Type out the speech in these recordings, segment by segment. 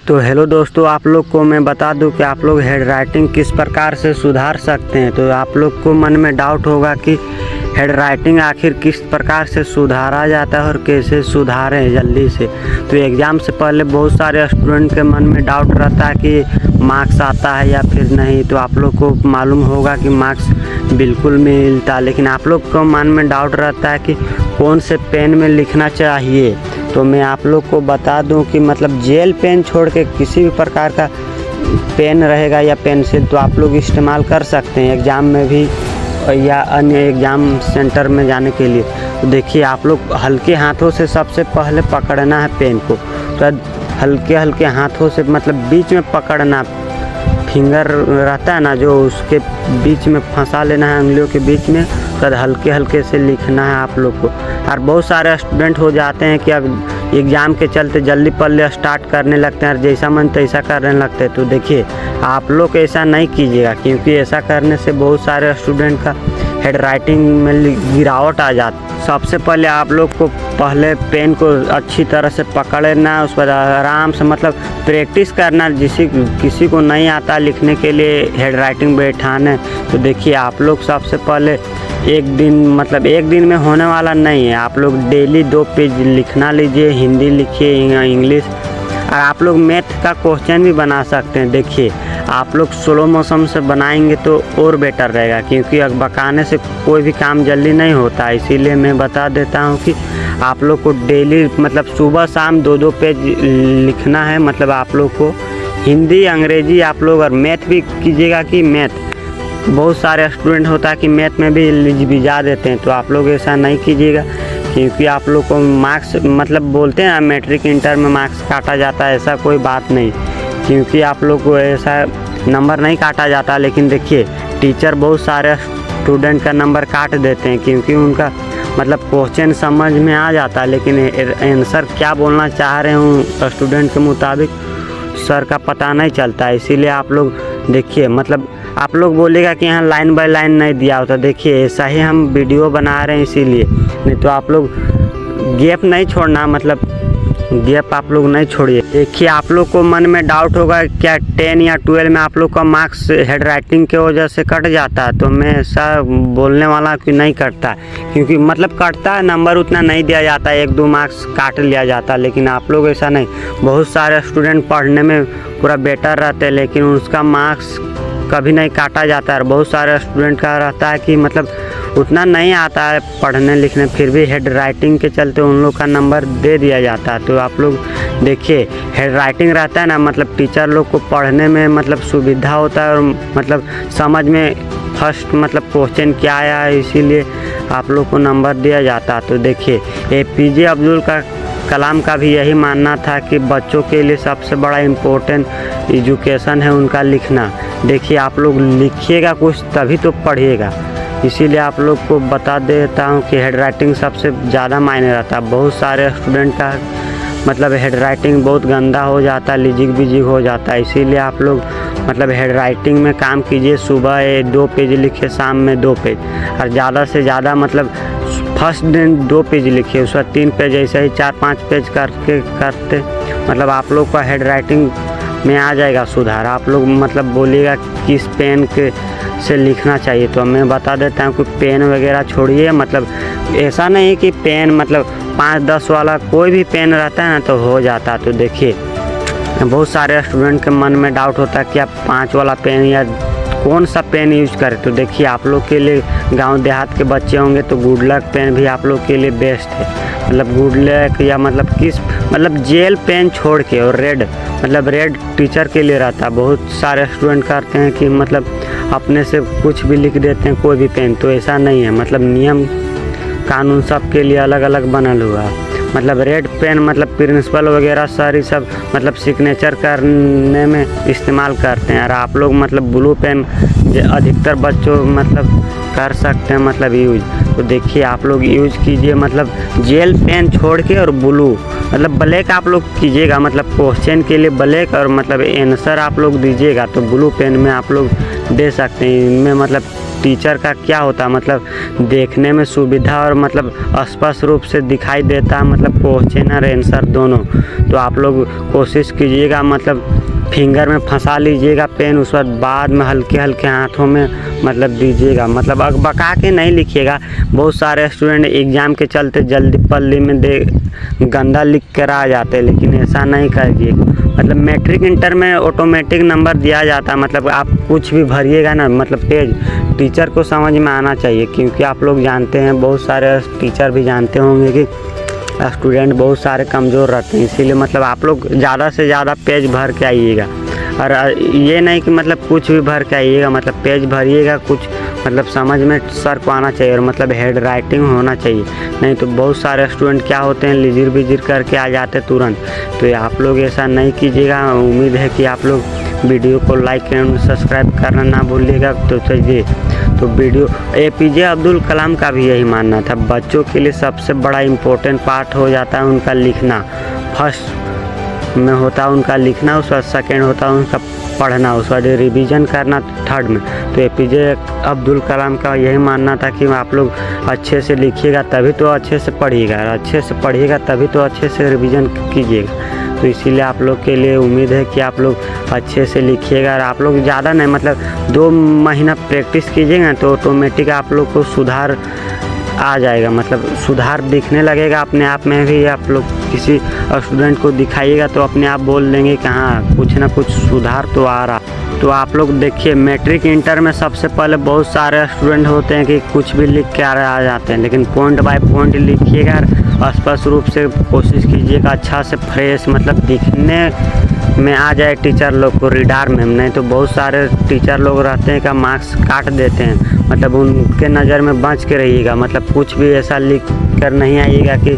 तो हेलो दोस्तों, आप लोग को मैं बता दूं कि आप लोग हेड राइटिंग किस प्रकार से सुधार सकते हैं। तो आप लोग को मन में डाउट होगा कि हेड राइटिंग आखिर किस प्रकार से सुधारा जाता है और कैसे सुधारें जल्दी से। तो एग्ज़ाम से पहले बहुत सारे स्टूडेंट के मन में डाउट रहता है कि मार्क्स आता है या फिर नहीं। तो आप लोग को मालूम होगा कि मार्क्स बिल्कुल मिलता, लेकिन आप लोग को मन में डाउट रहता है कि कौन से पेन में लिखना चाहिए। तो मैं आप लोग को बता दूं कि मतलब जेल पेन छोड़ के किसी भी प्रकार का पेन रहेगा या पेंसिल तो आप लोग इस्तेमाल कर सकते हैं एग्ज़ाम में भी या अन्य एग्ज़ाम सेंटर में जाने के लिए। तो देखिए, आप लोग हल्के हाथों से सबसे पहले पकड़ना है पेन को। तो हल्के हल्के हाथों से मतलब बीच में पकड़ना, फिंगर रहता है ना जो, उसके बीच में फंसा लेना है, उंगलियों के बीच में। तो हल्के हल्के से लिखना है आप लोग को। और बहुत सारे स्टूडेंट हो जाते हैं कि अब एग्ज़ाम के चलते जल्दी पढ़ने स्टार्ट करने लगते हैं और जैसा मन तैसा करने लगते हैं। तो देखिए, आप लोग ऐसा नहीं कीजिएगा, क्योंकि ऐसा करने से बहुत सारे स्टूडेंट का हेड राइटिंग में गिरावट आ जाती है। सबसे पहले आप लोग को पहले पेन को अच्छी तरह से पकड़ना, उस पर आराम से मतलब प्रैक्टिस करना। किसी को नहीं आता लिखने के लिए हेड राइटिंग बैठाने, तो देखिए आप लोग सबसे पहले एक दिन में होने वाला नहीं है। आप लोग डेली 2 पेज लिखना लीजिए, हिंदी लिखिए, इंग्लिश। और आप लोग मैथ का क्वेश्चन भी बना सकते हैं। देखिए, आप लोग स्लो मोशन से बनाएंगे तो और बेटर रहेगा, क्योंकि बकाने से कोई भी काम जल्दी नहीं होता। इसीलिए मैं बता देता हूँ कि आप लोग को डेली मतलब सुबह शाम 2-2 पेज लिखना है। मतलब आप लोग को हिंदी, अंग्रेजी आप लोग और मैथ भी कीजिएगा। कि मैथ बहुत सारे स्टूडेंट होता है कि मैथ में भी भिजा देते हैं, तो आप लोग ऐसा नहीं कीजिएगा, क्योंकि आप लोग को मार्क्स मतलब बोलते हैं ना मैट्रिक इंटर में मार्क्स काटा जाता है, ऐसा कोई बात नहीं। क्योंकि आप लोग को ऐसा नंबर नहीं काटा जाता। लेकिन देखिए, टीचर बहुत सारे स्टूडेंट का नंबर काट देते हैं, क्योंकि उनका मतलब क्वेश्चन समझ में आ जाता है, लेकिन आंसर क्या बोलना चाह रहे हूँ स्टूडेंट के मुताबिक सर का पता नहीं चलता। इसीलिए आप लोग देखिए, मतलब आप लोग बोलेगा कि यहाँ लाइन बाय लाइन नहीं दिया होता। देखिए, ऐसा ही हम वीडियो बना रहे हैं इसीलिए। नहीं तो आप लोग गैप नहीं छोड़ना, मतलब गैप आप लोग नहीं छोड़िए। देखिए, आप लोग को मन में डाउट होगा क्या 10 या 12 में आप लोग का मार्क्स हेड राइटिंग के वजह से कट जाता है। तो मैं ऐसा बोलने वाला कि नहीं कटता, क्योंकि मतलब कटता है, नंबर उतना नहीं दिया जाता, 1-2 मार्क्स काट लिया जाता। लेकिन आप लोग ऐसा नहीं, बहुत सारे स्टूडेंट पढ़ने में पूरा बेटर रहते हैं, लेकिन उसका मार्क्स कभी नहीं काटा जाता है। बहुत सारे स्टूडेंट का रहता है कि मतलब उतना नहीं आता है पढ़ने लिखने, फिर भी हेड राइटिंग के चलते उन लोग का नंबर दे दिया जाता है। तो आप लोग देखिए, हेड राइटिंग रहता है ना, मतलब टीचर लोग को पढ़ने में मतलब सुविधा होता है और मतलब समझ में फर्स्ट मतलब क्वेश्चन क्या आया है, इसीलिए आप लोग को नंबर दिया जाता है। तो देखिए, APJ अब्दुल कलाम का भी यही मानना था कि बच्चों के लिए सबसे बड़ा इम्पोर्टेंट एजुकेशन है उनका लिखना। देखिए, आप लोग लिखिएगा कुछ तभी तो पढ़िएगा। इसीलिए आप लोग को बता देता हूँ कि हेड राइटिंग सबसे ज़्यादा मायने रहता है। बहुत सारे स्टूडेंट का मतलब हेड राइटिंग बहुत गंदा हो जाता है, लिजिक बिजिक हो जाता है। इसीलिए आप लोग मतलब हेड राइटिंग में काम कीजिए। सुबह 2 पेज लिखिए, शाम में 2 पेज, और ज़्यादा से ज़्यादा मतलब फर्स्ट दिन 2 पेज लिखिए, उसका 3 पेज, ऐसे ही 4-5 पेज करते मतलब आप लोग का हेड राइटिंग में आ जाएगा सुधार। आप लोग मतलब बोलिएगा किस पेन के से लिखना चाहिए। तो मैं बता देता हूँ कि पेन वगैरह छोड़िए। मतलब ऐसा नहीं है कि पेन मतलब 5-10 वाला कोई भी पेन रहता है ना तो हो जाता। तो देखिए, बहुत सारे स्टूडेंट के मन में डाउट होता है कि आप 5 वाला पेन या कौन सा पेन यूज करें। तो देखिए, आप लोग के लिए गांव देहात के बच्चे होंगे तो गुड लक पेन भी आप लोग के लिए बेस्ट है। मतलब गुड लक या मतलब जेल पेन छोड़ के, और रेड टीचर के लिए रहता है। बहुत सारे स्टूडेंट करते हैं कि मतलब अपने से कुछ भी लिख देते हैं कोई भी पेन, तो ऐसा नहीं है। मतलब नियम कानून सब के लिए अलग अलग बनल हुआ है। मतलब रेड पेन मतलब प्रिंसिपल वगैरह सारी सब मतलब सिग्नेचर करने में इस्तेमाल करते हैं। और आप लोग मतलब ब्लू पेन अधिकतर बच्चों मतलब कर सकते हैं मतलब यूज। तो देखिए, आप लोग यूज कीजिए मतलब जेल पेन छोड़ के, और ब्लू मतलब ब्लैक आप लोग कीजिएगा। मतलब क्वेश्चन के लिए ब्लैक और मतलब आंसर आप लोग दीजिएगा तो ब्लू पेन में आप लोग दे सकते हैं। इनमें मतलब टीचर का क्या होता है, मतलब देखने में सुविधा और मतलब स्पष्ट रूप से दिखाई देता है, मतलब क्वेश्चन और आंसर दोनों। तो आप लोग कोशिश कीजिएगा, मतलब फिंगर में फंसा लीजिएगा पेन, उस बाद में हल्के हल्के हाथों में मतलब दीजिएगा, मतलब अकबका के नहीं लिखिएगा। बहुत सारे स्टूडेंट एग्ज़ाम के चलते जल्दी पल्ली में गंदा लिख कर आ जाते हैं, लेकिन ऐसा नहीं करिए। मतलब मैट्रिक इंटर में ऑटोमेटिक नंबर दिया जाता है, मतलब आप कुछ भी भरिएगा ना, मतलब पेज टीचर को समझ में आना चाहिए, क्योंकि आप लोग जानते हैं, बहुत सारे टीचर भी जानते होंगे कि स्टूडेंट बहुत सारे कमज़ोर रहते हैं, इसीलिए मतलब आप लोग ज़्यादा से ज़्यादा पेज भर के आइएगा। और ये नहीं कि मतलब कुछ भी भर के आइएगा, मतलब पेज भरिएगा, कुछ मतलब समझ में सर को आना चाहिए और मतलब हेड राइटिंग होना चाहिए। नहीं तो बहुत सारे स्टूडेंट क्या होते हैं, लिजिर बिजिर करके आ जाते तुरंत। तो आप लोग ऐसा नहीं कीजिएगा। उम्मीद है कि आप लोग वीडियो को लाइक एंड सब्सक्राइब करना ना भूलिएगा। तो चलिए, तो वीडियो APJ अब्दुल कलाम का भी यही मानना था, बच्चों के लिए सबसे बड़ा इम्पोर्टेंट पार्ट हो जाता है उनका लिखना। फर्स्ट में होता है उनका लिखना, उसका सेकेंड होता है उनका पढ़ना, उसका रिवीजन करना थर्ड में। तो APJ अब्दुल कलाम का यही मानना था कि आप लोग अच्छे से लिखिएगा तभी तो अच्छे से पढ़िएगा, और अच्छे से पढ़िएगा तभी तो अच्छे से रिवीजन कीजिएगा। तो इसीलिए आप लोग के लिए उम्मीद है कि आप लोग अच्छे से लिखिएगा। और आप लोग ज़्यादा नहीं, मतलब 2 महीना प्रैक्टिस कीजिएगा तो ऑटोमेटिक आप लोग को सुधार आ जाएगा, मतलब सुधार दिखने लगेगा अपने आप में भी। आप लोग किसी स्टूडेंट को दिखाइएगा तो अपने आप बोल देंगे कि हाँ कुछ ना कुछ सुधार तो आ रहा। तो आप लोग देखिए, मैट्रिक इंटर में सबसे पहले बहुत सारे स्टूडेंट होते हैं कि कुछ भी लिख के आ जाते हैं, लेकिन पॉइंट बाय पॉइंट लिखिएगा, स्पष्ट रूप से कोशिश कीजिएगा, अच्छा से फ्रेश मतलब दिखने में आ जाए टीचर लोग को रीडार में। नहीं तो बहुत सारे टीचर लोग रहते हैं का मार्क्स काट देते हैं, मतलब उनके नज़र में बच के रहिएगा, मतलब कुछ भी ऐसा लिख कर नहीं आइएगा कि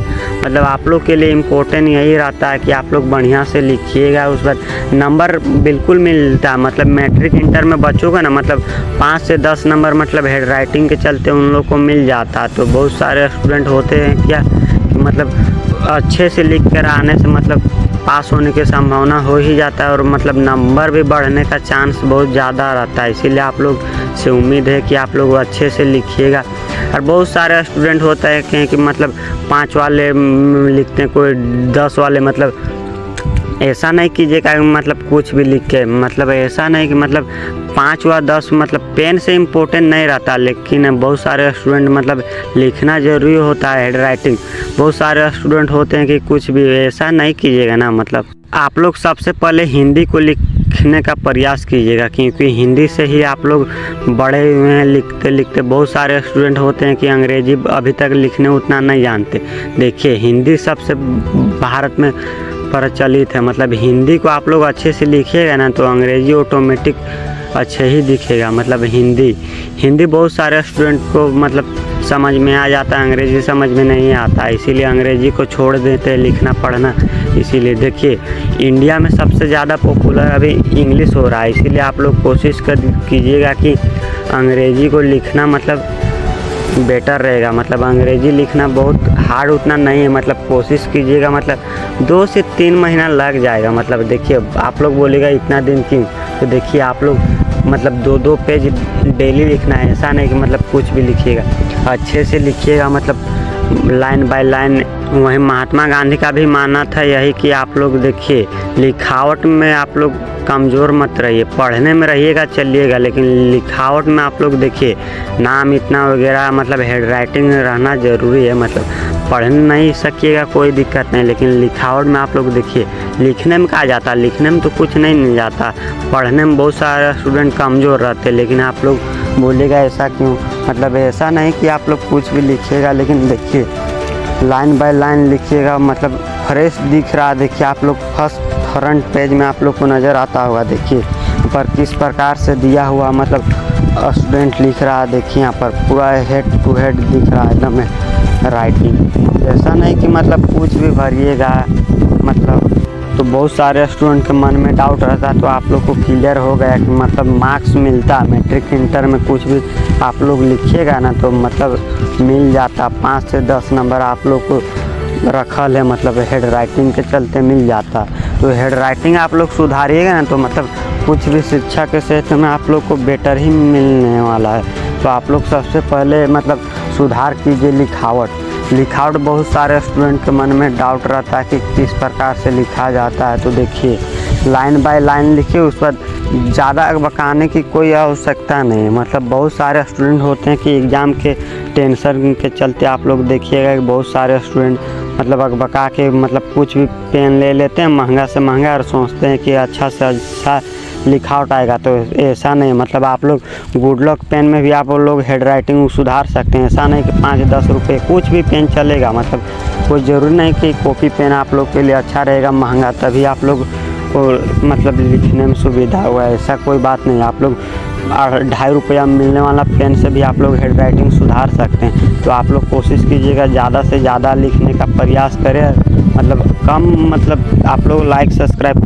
मतलब आप लोग के लिए इम्पोर्टेंट यही रहता है कि आप लोग बढ़िया से लिखिएगा, उस पर नंबर बिल्कुल मिलता है। मतलब मैट्रिक इंटर में बच्चों का ना मतलब 5 से 10 नंबर मतलब हेड राइटिंग के चलते उन लोग को मिल जाता है। तो बहुत सारे स्टूडेंट होते हैं क्या कि मतलब अच्छे से लिख कर आने से मतलब पास होने की संभावना हो ही जाता है, और मतलब नंबर भी बढ़ने का चांस बहुत ज़्यादा रहता है। इसीलिए आप लोग से उम्मीद है कि आप लोग अच्छे से लिखिएगा। और बहुत सारे स्टूडेंट होता है कि मतलब 5 वाले लिखते हैं, कोई 10 वाले, मतलब ऐसा नहीं कीजिएगा मतलब कुछ भी लिख के, मतलब ऐसा नहीं कि मतलब 5 व 10 मतलब पेन से इम्पोर्टेंट नहीं रहता, लेकिन बहुत सारे स्टूडेंट मतलब लिखना ज़रूरी होता है, हेड राइटिंग। बहुत सारे स्टूडेंट होते हैं कि कुछ भी ऐसा नहीं कीजिएगा ना, मतलब आप लोग सबसे पहले हिंदी को लिखने का प्रयास कीजिएगा, क्योंकि हिंदी से ही आप लोग बड़े हुए हैं लिखते लिखते। बहुत सारे स्टूडेंट होते हैं कि अंग्रेजी अभी तक लिखने उतना नहीं जानते। देखिए, हिंदी सबसे भारत में प्रचलित है, मतलब हिंदी को आप लोग अच्छे से लिखिएगा ना तो अंग्रेजी ऑटोमेटिक अच्छे ही दिखेगा। मतलब हिंदी बहुत सारे स्टूडेंट को मतलब समझ में आ जाता है, अंग्रेजी समझ में नहीं आता, इसीलिए अंग्रेजी को छोड़ देते हैं लिखना पढ़ना। इसीलिए देखिए, इंडिया में सबसे ज़्यादा पॉपुलर अभी इंग्लिश हो रहा है, इसीलिए आप लोग कोशिश कीजिएगा कि अंग्रेजी को लिखना मतलब बेटर रहेगा। मतलब अंग्रेजी लिखना बहुत हार्ड उतना नहीं है, मतलब कोशिश कीजिएगा, मतलब 2 से 3 महीना लग जाएगा। मतलब देखिए, आप लोग बोलेगा इतना दिन क्यों, तो देखिए आप लोग मतलब 2-2 पेज डेली लिखना है, ऐसा नहीं कि मतलब कुछ भी लिखिएगा, अच्छे से लिखिएगा, मतलब लाइन बाय लाइन। वहीं महात्मा गांधी का भी मानना था यही कि आप लोग देखिए, लिखावट में आप लोग कमज़ोर मत रहिए, पढ़ने में रहिएगा चलिएगा, लेकिन लिखावट में आप लोग देखिए नाम इतना वगैरह मतलब हेड राइटिंग रहना ज़रूरी है। मतलब पढ़ नहीं सकिएगा कोई दिक्कत नहीं, लेकिन लिखावट में आप लोग देखिए, लिखने में कहा जाता है, लिखने में तो कुछ नहीं जाता, पढ़ने में बहुत सारे स्टूडेंट कमज़ोर रहते, लेकिन आप लोग बोलेगा ऐसा क्यों। मतलब ऐसा नहीं कि आप लोग कुछ भी लिखिएगा, लेकिन देखिए लाइन बाय लाइन लिखिएगा, मतलब फ्रेश दिख रहा। देखिए आप लोग फर्स्ट फ्रंट पेज में आप लोग को नज़र आता होगा, देखिए पर किस प्रकार से दिया हुआ मतलब स्टूडेंट लिख रहा है। देखिए यहाँ पर पूरा हेड टू हेड दिख रहा है एकदम राइटिंग। ऐसा नहीं कि मतलब कुछ भी भरिएगा, मतलब तो बहुत सारे स्टूडेंट के मन में डाउट रहता है, तो आप लोग को क्लियर हो गया कि मतलब मार्क्स मिलता मैट्रिक इंटर में कुछ भी आप लोग लिखिएगा ना तो मतलब मिल जाता 5 से 10 नंबर आप लोग को रखल है, मतलब हेड राइटिंग के चलते मिल जाता। तो हेड राइटिंग आप लोग सुधारिएगा ना तो मतलब कुछ भी शिक्षा के क्षेत्र में आप लोग को बेटर ही मिलने वाला है। तो आप लोग सबसे पहले मतलब सुधार कीजिए लिखावट बहुत सारे स्टूडेंट के मन में डाउट रहता है कि किस प्रकार से लिखा जाता है। तो देखिए लाइन बाय लाइन लिखिए, उस पर ज़्यादा बकाने की कोई आवश्यकता नहीं है। मतलब बहुत सारे स्टूडेंट होते हैं कि एग्ज़ाम के टेंशन के चलते आप लोग देखिएगा कि बहुत सारे स्टूडेंट मतलब अकबका के मतलब कुछ भी पेन ले लेते हैं महंगा से महंगा और सोचते हैं कि अच्छा से अच्छा लिखावट आएगा। तो ऐसा नहीं, मतलब आप लोग गुड लक पेन में भी आप लोग हेड राइटिंग सुधार सकते हैं। ऐसा नहीं कि 5-10 रुपये कुछ भी पेन चलेगा, मतलब कोई ज़रूरी नहीं कि कॉपी पेन आप लोग के लिए अच्छा रहेगा महंगा तभी आप लोग को मतलब लिखने में सुविधा हुआ है, ऐसा कोई बात नहीं। आप लोग 2.5 रुपया मिलने वाला पेन से भी आप लोग हेड राइटिंग सुधार सकते हैं। तो आप लोग कोशिश कीजिएगा ज़्यादा से ज़्यादा लिखने का प्रयास करें, मतलब कम, मतलब आप लोग लाइक सब्सक्राइब